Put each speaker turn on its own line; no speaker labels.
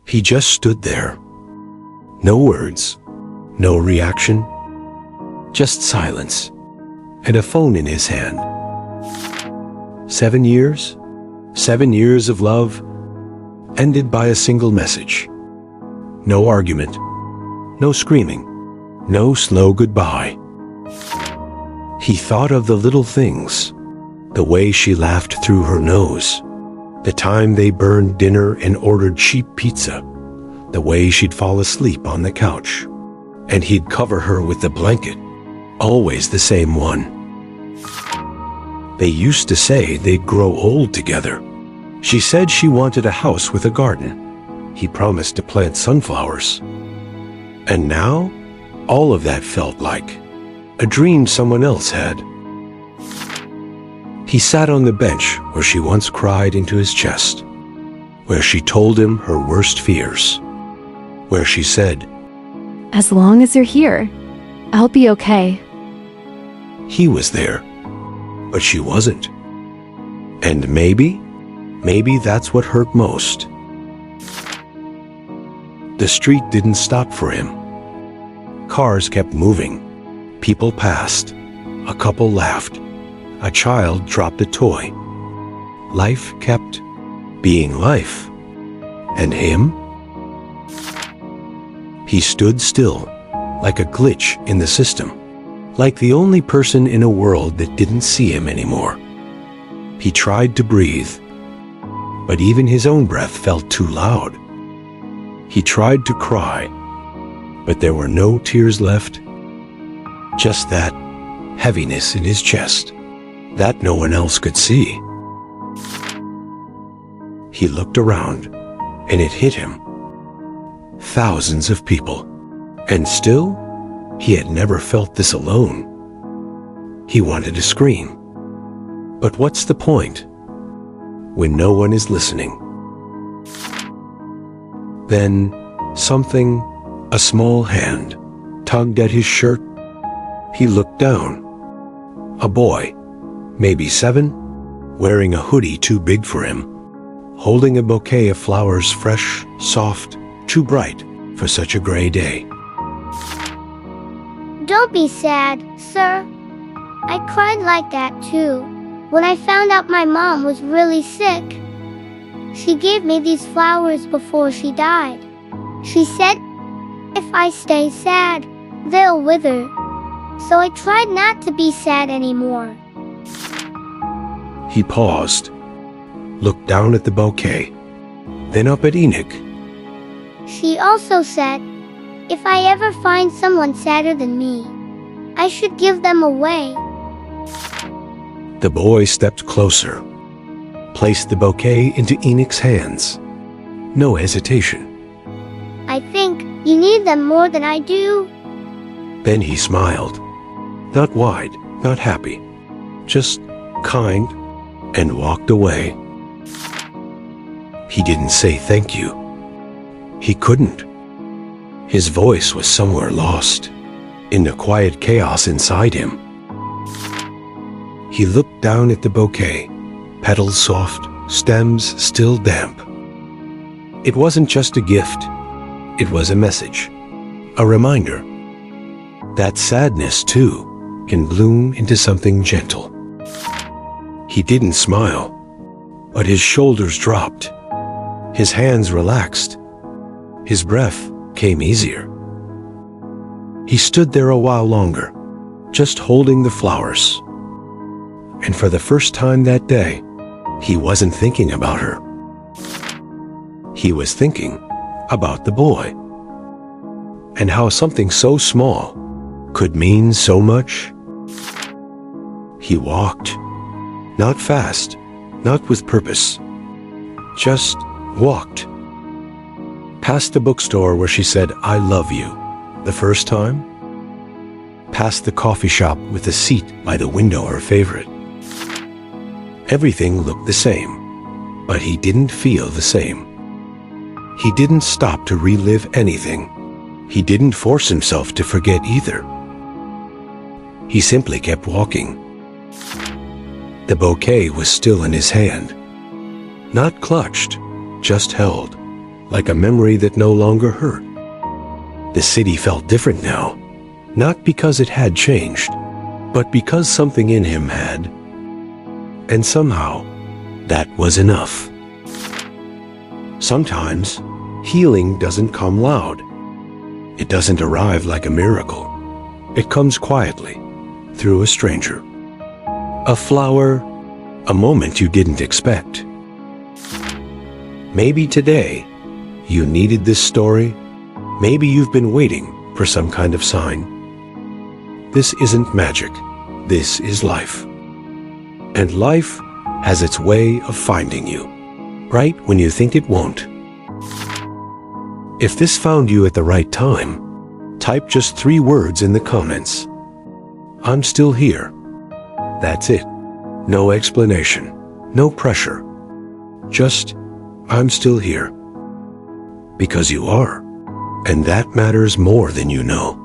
He just stood there. No words, no reaction, just silence, and a phone in his hand. 7 years? 7 years of love, ended by a single message. No argument, no screaming, no slow goodbye. He thought of the little things, the way she laughed through her nose, the time they burned dinner and ordered cheap pizza, the way she'd fall asleep on the couch, and he'd cover her with the blanket, always the same one. They used to say they'd grow old together. She said she wanted a house with a garden. He promised to plant sunflowers. And now, all of that felt like a dream someone else had. He sat on the bench where she once cried into his chest, where she told him her worst fears, where she said,
"As long as you're here, I'll be okay."
He was there, but she wasn't. And maybe that's what hurt most. The street didn't stop for him. Cars kept moving. People passed. A couple laughed. A child dropped a toy. Life kept being life. And him? He stood still, like a glitch in the system, like the only person in a world that didn't see him anymore. He tried to breathe, but even his own breath felt too loud. He tried to cry, but there were no tears left, just that heaviness in his chest that no one else could see. He looked around, and it hit him. Thousands of people, and still, he had never felt this alone. He wanted to scream. But what's the point when no one is listening? Then something, a small hand, tugged at his shirt. He looked down. A boy, maybe 7, wearing a hoodie too big for him, holding a bouquet of flowers, fresh, soft, too bright for such a gray day.
Don't be sad, sir. I cried like that too, when I found out my mom was really sick. She gave me these flowers before she died. She said, if I stay sad, they'll wither. So I tried not to be sad anymore.
He paused, looked down at the bouquet, then up at Enich.
She also said, if I ever find someone sadder than me, I should give them away.
The boy stepped closer, placed the bouquet into Enich's hands. No hesitation.
I think you need them more than I do.
Then he smiled. Not wide, not happy, just kind, and walked away. He didn't say thank you. He couldn't. His voice was somewhere lost, in the quiet chaos inside him. He looked down at the bouquet, petals soft, stems still damp. It wasn't just a gift. It was a message, a reminder that sadness, too, can bloom into something gentle. He didn't smile, but his shoulders dropped. His hands relaxed. His breath came easier. He stood there a while longer, just holding the flowers. And for the first time that day, he wasn't thinking about her. He was thinking about the boy, and how something so small could mean so much. He walked, not fast, not with purpose, just walked. Past the bookstore where she said, "I love you," the first time. Past the coffee shop with a seat by the window, her favorite. Everything looked the same, but he didn't feel the same. He didn't stop to relive anything. He didn't force himself to forget either. He simply kept walking. The bouquet was still in his hand. Not clutched, just held, like a memory that no longer hurt. The city felt different now, not because it had changed, but because something in him had. And somehow, that was enough. Sometimes, healing doesn't come loud. It doesn't arrive like a miracle. It comes quietly, through a stranger. A flower, a moment you didn't expect. Maybe today, you needed this story. Maybe you've been waiting for some kind of sign. This isn't magic. This is life. And life has its way of finding you, right when you think it won't. If this found you at the right time, type just 3 words in the comments. I'm still here. That's it. No explanation, no pressure. Just, I'm still here. Because you are. And that matters more than you know.